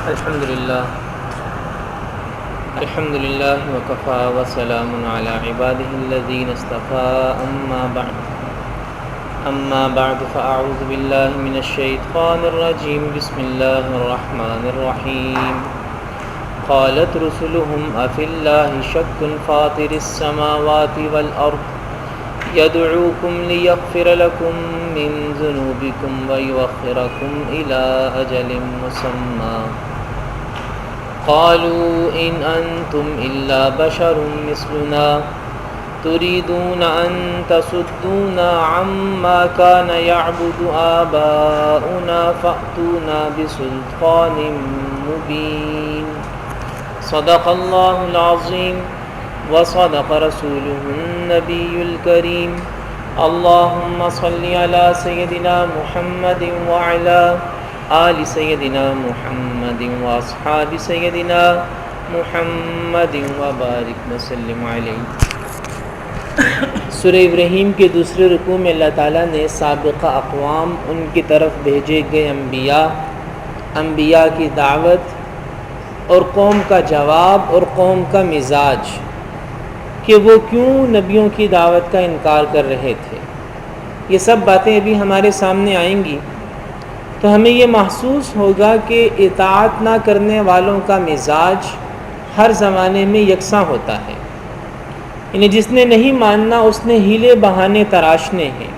الحمد لله وكفى وسلام على عباده الذين اصطفى أما بعد فأعوذ بالله من الشيطان الرجيم بسم الله الرحمن الرحيم قالت رسلهم أفي الله شك فاطر السماوات والأرض يدعوكم ليغفر لكم من ذنوبكم ويؤخركم إلى أجل مسمى قالوا إن أنتم إلا بشر مثلنا تريدون أن تصدونا عما كان يعبد آباؤنا فأتونا بسلطان مبين صدق الله العظيم وصدق رسوله النبي الكريم اللهم صل على سيدنا محمد وعلى آل سيدنا محمد واصحاب سيدنا محمد وبارك وسلم علیہ۔ سورہ ابراہیم کے دوسرے رکوع میں اللہ تعالیٰ نے سابقہ اقوام، ان کی طرف بھیجے گئے انبیاء کی دعوت اور قوم کا جواب اور قوم کا مزاج کہ وہ کیوں نبیوں کی دعوت کا انکار کر رہے تھے، یہ سب باتیں ابھی ہمارے سامنے آئیں گی، تو ہمیں یہ محسوس ہوگا کہ اطاعت نہ کرنے والوں کا مزاج ہر زمانے میں یکساں ہوتا ہے، یعنی جس نے نہیں ماننا اس نے ہیلے بہانے تراشنے ہیں،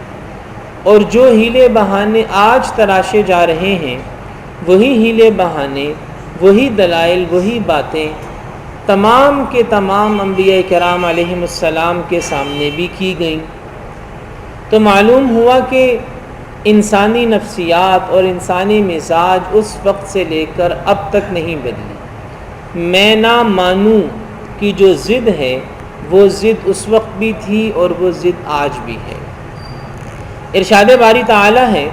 اور جو ہیلے بہانے آج تراشے جا رہے ہیں وہی ہیلے بہانے، وہی دلائل، وہی باتیں تمام کے تمام انبیاء کرام علیہم السلام کے سامنے بھی کی گئیں۔ تو معلوم ہوا کہ انسانی نفسیات اور انسانی مزاج اس وقت سے لے کر اب تک نہیں بدلی۔ میں نہ مانوں کی جو ضد ہے وہ ضد اس وقت بھی تھی اور وہ ضد آج بھی ہے۔ ارشاد باری تعالی ہے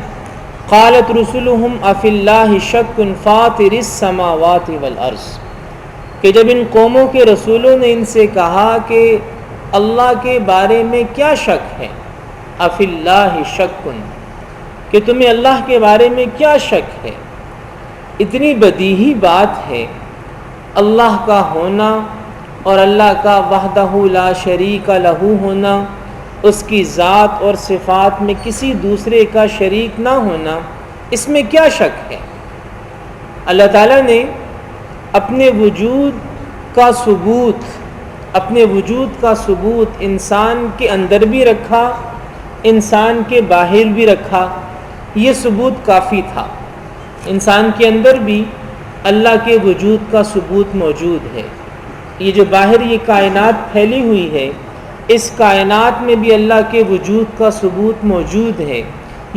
قالت رسلهم افی اللہ شک فاطر السماوات والارض، کہ جب ان قوموں کے رسولوں نے ان سے کہا کہ اللہ کے بارے میں کیا شک ہے، افی اللہ شک، کہ تمہیں اللہ کے بارے میں کیا شک ہے۔ اتنی بدیہی بات ہے اللہ کا ہونا اور اللہ کا وحدہ لا شریک لہ ہونا، اس کی ذات اور صفات میں کسی دوسرے کا شریک نہ ہونا، اس میں کیا شک ہے۔ اللہ تعالیٰ نے اپنے وجود کا ثبوت انسان کے اندر بھی رکھا، انسان کے باہر بھی رکھا، یہ ثبوت کافی تھا۔ انسان کے اندر بھی اللہ کے وجود کا ثبوت موجود ہے، یہ جو باہر یہ کائنات پھیلی ہوئی ہے اس کائنات میں بھی اللہ کے وجود کا ثبوت موجود ہے،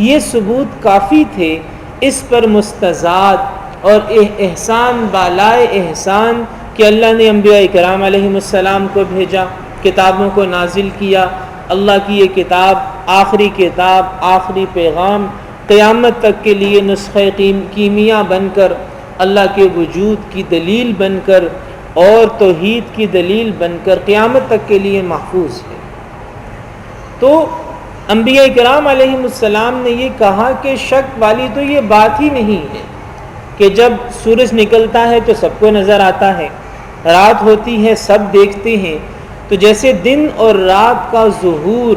یہ ثبوت کافی تھے۔ اس پر مستزاد اور احسان بالائے احسان کہ اللہ نے انبیاء کرام علیہم السلام کو بھیجا، کتابوں کو نازل کیا، اللہ کی یہ کتاب آخری پیغام قیامت تک کے لیے نسخہ کیمیا بن کر، اللہ کے وجود کی دلیل بن کر اور توحید کی دلیل بن کر قیامت تک کے لیے محفوظ ہے۔ تو انبیاء کرام علیہم السلام نے یہ کہا کہ شک والی تو یہ بات ہی نہیں ہے کہ جب سورج نکلتا ہے تو سب کو نظر آتا ہے، رات ہوتی ہے سب دیکھتے ہیں، تو جیسے دن اور رات کا ظہور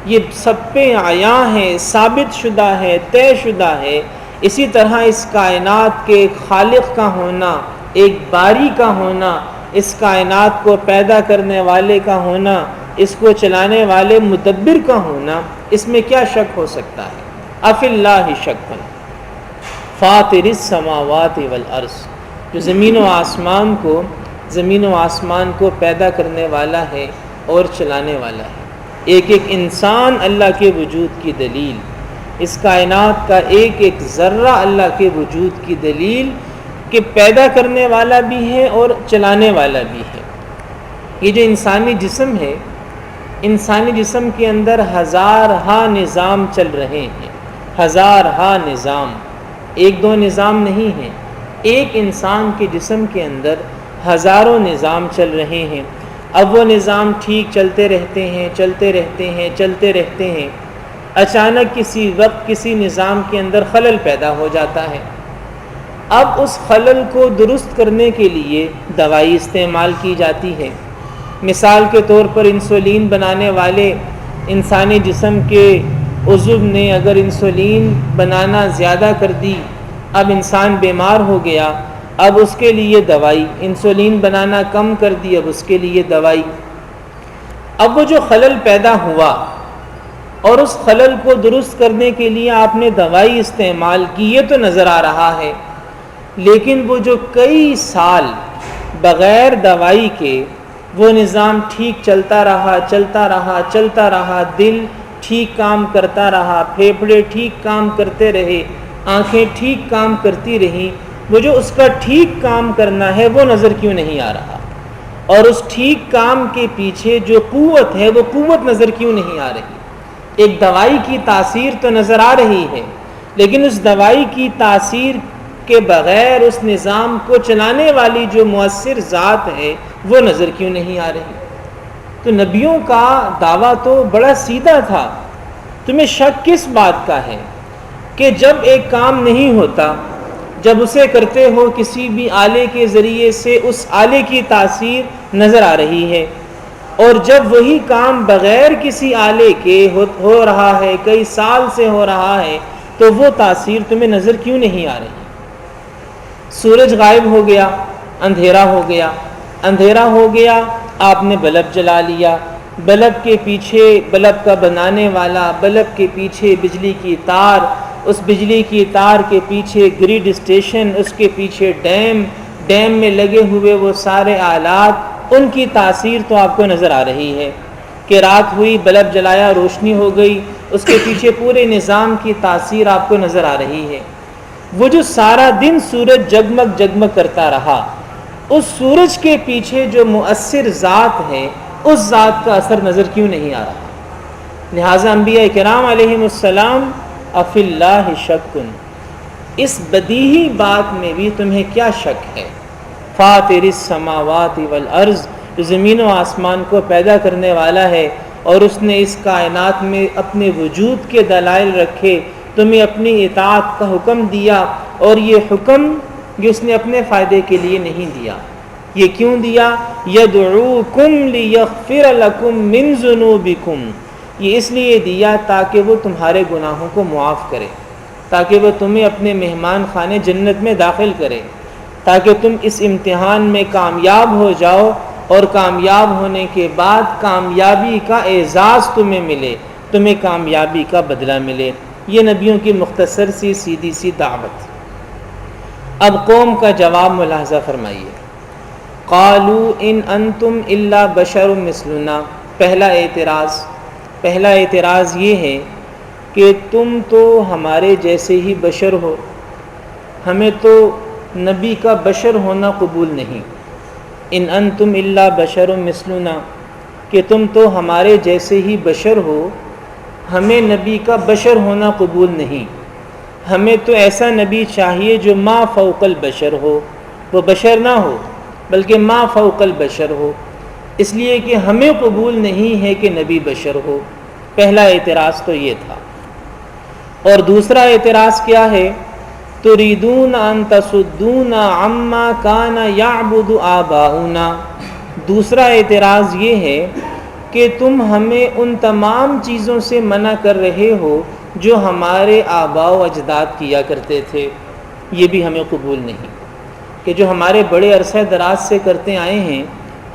یہ سب پہ عیاں ہے، ثابت شدہ ہے، طے شدہ ہے، اسی طرح اس کائنات کے خالق کا ہونا، ایک باری کا ہونا، اس کائنات کو پیدا کرنے والے کا ہونا، اس کو چلانے والے مدبر کا ہونا، اس میں کیا شک ہو سکتا ہے۔ افی اللہ شک فاطر السماوات والارض، جو زمین و آسمان کو پیدا کرنے والا ہے اور چلانے والا ہے، ایک ایک انسان اللہ کے وجود کی دلیل، اس کائنات کا ایک ایک ذرہ اللہ کے وجود کی دلیل کہ پیدا کرنے والا بھی ہے اور چلانے والا بھی ہے۔ یہ جو انسانی جسم ہے، انسانی جسم کے اندر ہزارہا نظام چل رہے ہیں، ہزارہا نظام، ایک دو نظام نہیں ہیں، ایک انسان کے جسم کے اندر ہزاروں نظام چل رہے ہیں۔ اب وہ نظام ٹھیک چلتے رہتے ہیں، اچانک کسی وقت کسی نظام کے اندر خلل پیدا ہو جاتا ہے، اب اس خلل کو درست کرنے کے لیے دوائی استعمال کی جاتی ہے۔ مثال کے طور پر انسولین بنانے والے انسانی جسم کے عضو نے اگر انسولین بنانا زیادہ کر دی، اب انسان بیمار ہو گیا، اب اس کے لیے دوائی، انسولین بنانا کم کر دی، اب اس کے لیے دوائی۔ اب وہ جو خلل پیدا ہوا اور اس خلل کو درست کرنے کے لیے آپ نے دوائی استعمال کی، یہ تو نظر آ رہا ہے، لیکن وہ جو کئی سال بغیر دوائی کے وہ نظام ٹھیک چلتا رہا، دل ٹھیک کام کرتا رہا، پھیپھڑے ٹھیک کام کرتے رہے، آنکھیں ٹھیک کام کرتی رہیں، وہ جو اس کا ٹھیک کام کرنا ہے وہ نظر کیوں نہیں آ رہا؟ اور اس ٹھیک کام کے پیچھے جو قوت ہے وہ قوت نظر کیوں نہیں آ رہی؟ ایک دوائی کی تاثیر تو نظر آ رہی ہے، لیکن اس دوائی کی تاثیر کے بغیر اس نظام کو چلانے والی جو مؤثر ذات ہے وہ نظر کیوں نہیں آ رہی؟ تو نبیوں کا دعویٰ تو بڑا سیدھا تھا۔ تمہیں شک کس بات کا ہے کہ جب ایک کام نہیں ہوتا، جب اسے کرتے ہو کسی بھی آلے کے ذریعے سے اس آلے کی تاثیر نظر آ رہی ہے، اور جب وہی کام بغیر کسی آلے کے ہو رہا ہے، کئی سال سے ہو رہا ہے، تو وہ تاثیر تمہیں نظر کیوں نہیں آ رہی؟ سورج غائب ہو گیا، اندھیرا ہو گیا، آپ نے بلب جلا لیا، بلب کے پیچھے بلب کا بنانے والا، بلب کے پیچھے بجلی کی تار، اس بجلی کی تار کے پیچھے گریڈ اسٹیشن، اس کے پیچھے ڈیم میں لگے ہوئے وہ سارے آلات، ان کی تاثیر تو آپ کو نظر آ رہی ہے کہ رات ہوئی، بلب جلایا، روشنی ہو گئی، اس کے پیچھے پورے نظام کی تاثیر آپ کو نظر آ رہی ہے۔ وہ جو سارا دن سورج جگمگ کرتا رہا، اس سورج کے پیچھے جو مؤثر ذات ہے، اس ذات کا اثر نظر کیوں نہیں آ رہا؟ لہٰذا انبیاء کرام علیہم السلام افی اللہ شکن، اس بدیہی بات میں بھی تمہیں کیا شک ہے؟ فاطر السماوات والارض، جو زمین و آسمان کو پیدا کرنے والا ہے اور اس نے اس کائنات میں اپنے وجود کے دلائل رکھے، تمہیں اپنی اطاعت کا حکم دیا، اور یہ حکم جو اس نے اپنے فائدے کے لیے نہیں دیا۔ یہ کیوں دیا؟ یدعوکم لیغفر لکم من ذنوبکم، یہ اس لیے دیا تاکہ وہ تمہارے گناہوں کو معاف کرے، تاکہ وہ تمہیں اپنے مہمان خانے جنت میں داخل کرے، تاکہ تم اس امتحان میں کامیاب ہو جاؤ، اور کامیاب ہونے کے بعد کامیابی کا اعزاز تمہیں ملے، تمہیں کامیابی کا بدلہ ملے۔ یہ نبیوں کی مختصر سی سیدھی سی دعوت۔ اب قوم کا جواب ملاحظہ فرمائیے۔ قالوا ان انتم الا بشر مثلنا، پہلا اعتراض یہ ہے کہ تم تو ہمارے جیسے ہی بشر ہو، ہمیں تو نبی کا بشر ہونا قبول نہیں۔ ان انتم الا بشر مثلنا، کہ تم تو ہمارے جیسے ہی بشر ہو، ہمیں نبی کا بشر ہونا قبول نہیں۔ ہمیں تو ایسا نبی چاہیے جو ما فوق البشر ہو، وہ بشر نہ ہو بلکہ ما فوق البشر ہو، اس لیے کہ ہمیں قبول نہیں ہے کہ نبی بشر ہو۔ پہلا اعتراض تو یہ تھا۔ اور دوسرا اعتراض کیا ہے؟ تريدون ان تصدونا عما كان يعبد آباؤنا، دوسرا اعتراض یہ ہے کہ تم ہمیں ان تمام چیزوں سے منع کر رہے ہو جو ہمارے آباء و اجداد کیا کرتے تھے، یہ بھی ہمیں قبول نہیں، کہ جو ہمارے بڑے عرصہ دراز سے کرتے آئے ہیں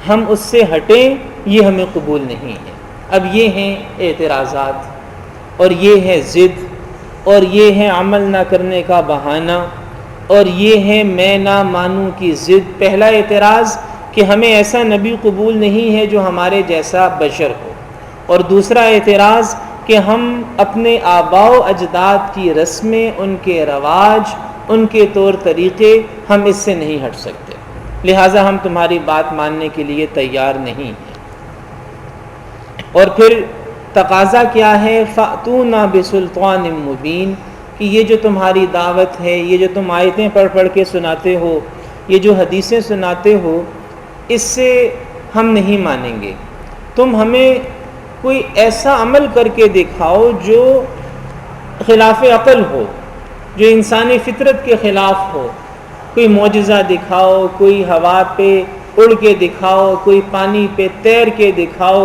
ہم اس سے ہٹیں، یہ ہمیں قبول نہیں ہے۔ اب یہ ہیں اعتراضات، اور یہ ہے ضد، اور یہ ہے عمل نہ کرنے کا بہانہ، اور یہ ہے میں نہ مانوں کی ضد۔ پہلا اعتراض کہ ہمیں ایسا نبی قبول نہیں ہے جو ہمارے جیسا بشر ہو، اور دوسرا اعتراض کہ ہم اپنے آباء و اجداد کی رسمیں، ان کے رواج، ان کے طور طریقے، ہم اس سے نہیں ہٹ سکتے، لہٰذا ہم تمہاری بات ماننے کے لیے تیار نہیں ہیں۔ اور پھر تقاضا کیا ہے؟ فَأْتُونَا بِسُلْطَانٍ مُبِينٍ، کہ یہ جو تمہاری دعوت ہے، یہ جو تم آیتیں پڑھ کے سناتے ہو، یہ جو حدیثیں سناتے ہو، اس سے ہم نہیں مانیں گے۔ تم ہمیں کوئی ایسا عمل کر کے دکھاؤ جو خلاف عقل ہو، جو انسانی فطرت کے خلاف ہو، کوئی معجزہ دکھاؤ، کوئی ہوا پہ اڑ کے دکھاؤ، کوئی پانی پہ تیر کے دکھاؤ،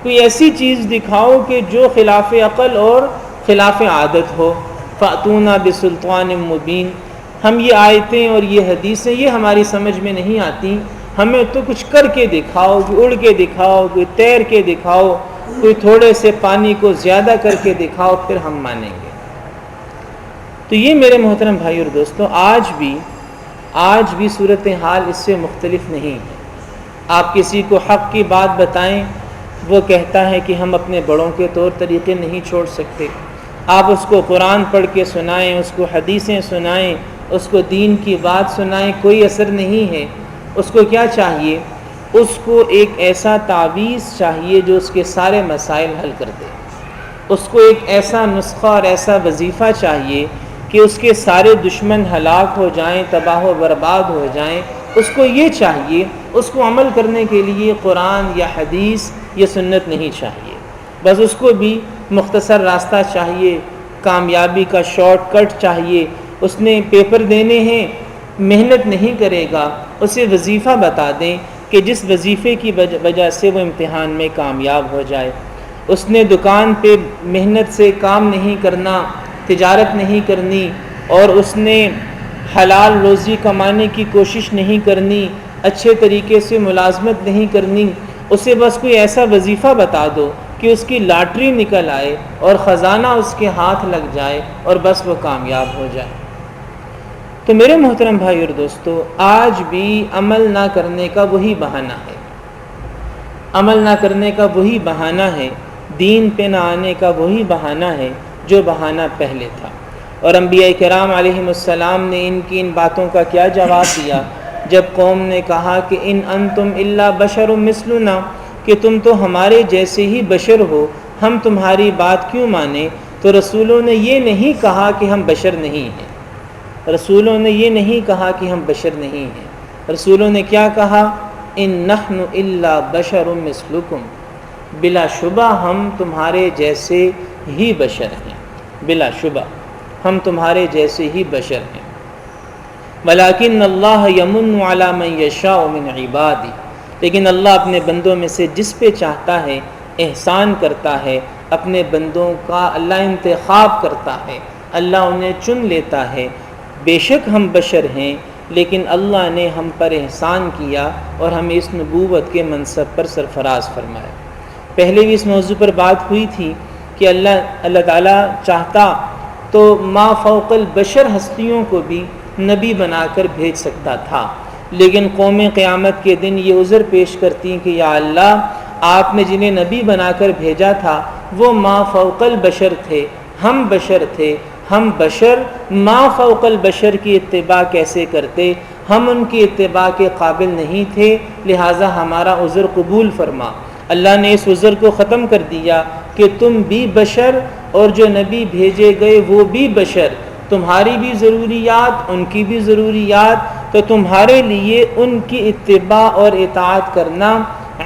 کوئی ایسی چیز دکھاؤ کہ جو خلاف عقل اور خلاف عادت ہو۔ فَأْتُونَا بِسُلْطَانٍ مُبِينٍ۔ ہم یہ آیتیں اور یہ حدیثیں یہ ہماری سمجھ میں نہیں آتی، ہمیں تو کچھ کر کے دکھاؤ، کوئی اڑ کے دکھاؤ، کوئی تیر کے دکھاؤ، کوئی تھوڑے سے پانی کو زیادہ کر کے دکھاؤ، پھر ہم مانیں گے۔ تو یہ میرے محترم بھائی اور دوستو، آج بھی صورتحال اس سے مختلف نہیں ہے۔ آپ کسی کو حق کی بات بتائیں، وہ کہتا ہے کہ ہم اپنے بڑوں کے طور طریقے نہیں چھوڑ سکتے۔ آپ اس کو قرآن پڑھ کے سنائیں، اس کو حدیثیں سنائیں، اس کو دین کی بات سنائیں، کوئی اثر نہیں ہے۔ اس کو کیا چاہیے؟ اس کو ایک ایسا تعویذ چاہیے جو اس کے سارے مسائل حل کر دے۔ اس کو ایک ایسا نسخہ اور ایسا وظیفہ چاہیے کہ اس کے سارے دشمن ہلاک ہو جائیں، تباہ و برباد ہو جائیں۔ اس کو یہ چاہیے، اس کو عمل کرنے کے لیے قرآن یا حدیث یا سنت نہیں چاہیے، بس اس کو بھی مختصر راستہ چاہیے، کامیابی کا شارٹ کٹ چاہیے۔ اس نے پیپر دینے ہیں، محنت نہیں کرے گا، اسے وظیفہ بتا دیں کہ جس وظیفے کی وجہ سے وہ امتحان میں کامیاب ہو جائے۔ اس نے دکان پہ محنت سے کام نہیں کرنا، تجارت نہیں کرنی، اور اس نے حلال روزی کمانے کی کوشش نہیں کرنی، اچھے طریقے سے ملازمت نہیں کرنی۔ اسے بس کوئی ایسا وظیفہ بتا دو کہ اس کی لاٹری نکل آئے اور خزانہ اس کے ہاتھ لگ جائے اور بس وہ کامیاب ہو جائے۔ تو میرے محترم بھائی اور دوستو، آج بھی عمل نہ کرنے کا وہی بہانہ ہے، عمل نہ کرنے کا وہی بہانہ ہے، دین پہ نہ آنے کا وہی بہانہ ہے جو بہانہ پہلے تھا۔ اور انبیاء کرام علیہم السلام نے ان باتوں کا کیا جواب دیا جب قوم نے کہا کہ ان انتم الا بشر مثلنا، کہ تم تو ہمارے جیسے ہی بشر ہو، ہم تمہاری بات کیوں مانیں؟ تو رسولوں نے یہ نہیں کہا کہ ہم بشر نہیں ہیں، رسولوں نے یہ نہیں کہا کہ ہم بشر نہیں ہیں، رسولوں نے کیا کہا؟ ان نحن الا بشر مثلکم، بلا شبہ ہم تمہارے جیسے ہی بشر ہیں، بلا شبہ ہم تمہارے جیسے ہی بشر ہیں۔ ولیکن اللہ یمن علی من یشاء من عبادہ، لیکن اللہ اپنے بندوں میں سے جس پہ چاہتا ہے احسان کرتا ہے، اپنے بندوں کا اللہ انتخاب کرتا ہے، اللہ انہیں چن لیتا ہے۔ بے شک ہم بشر ہیں، لیکن اللہ نے ہم پر احسان کیا اور ہمیں اس نبوت کے منصب پر سرفراز فرمایا۔ پہلے بھی اس موضوع پر بات ہوئی تھی کہ اللہ تعالیٰ چاہتا تو ما فوق البشر ہستیوں کو بھی نبی بنا کر بھیج سکتا تھا، لیکن قوم قیامت کے دن یہ عذر پیش کرتی ہیں کہ یا اللہ، آپ نے جنہیں نبی بنا کر بھیجا تھا وہ ما فوق البشر تھے، ہم بشر تھے، ہم بشر ما فوق البشر کی اتباع کیسے کرتے؟ ہم ان کی اتباع کے قابل نہیں تھے، لہٰذا ہمارا عذر قبول فرما۔ اللہ نے اس عذر کو ختم کر دیا کہ تم بھی بشر اور جو نبی بھیجے گئے وہ بھی بشر، تمہاری بھی ضروریات ان کی بھی ضروریات، تو تمہارے لیے ان کی اتباع اور اطاعت کرنا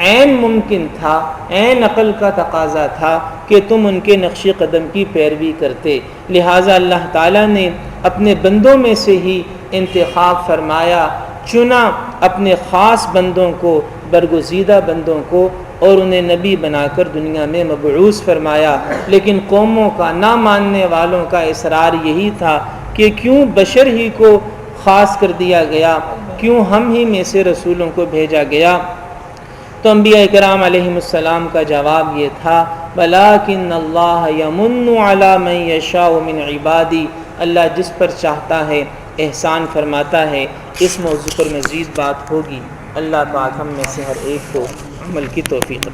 عین ممکن تھا، عین عقل کا تقاضا تھا کہ تم ان کے نقش قدم کی پیروی کرتے۔ لہٰذا اللہ تعالیٰ نے اپنے بندوں میں سے ہی انتخاب فرمایا، چنا اپنے خاص بندوں کو، برگزیدہ بندوں کو، اور انہیں نبی بنا کر دنیا میں مبعوث فرمایا۔ لیکن قوموں کا، نہ ماننے والوں کا اصرار یہی تھا کہ کیوں بشر ہی کو خاص کر دیا گیا، کیوں ہم ہی میں سے رسولوں کو بھیجا گیا؟ تو انبیاء کرام علیہم السلام کا جواب یہ تھا، وَلَٰكِنَّ اللَّهَ يَمُنُّ عَلَىٰ مَن يَشَاءُ مِنْ عِبَادِهِ، اللہ جس پر چاہتا ہے احسان فرماتا ہے۔ اس موضوع پر مزید بات ہوگی، اللہ پاک ہم میں سے ہر ایک کو عمل کی توفیق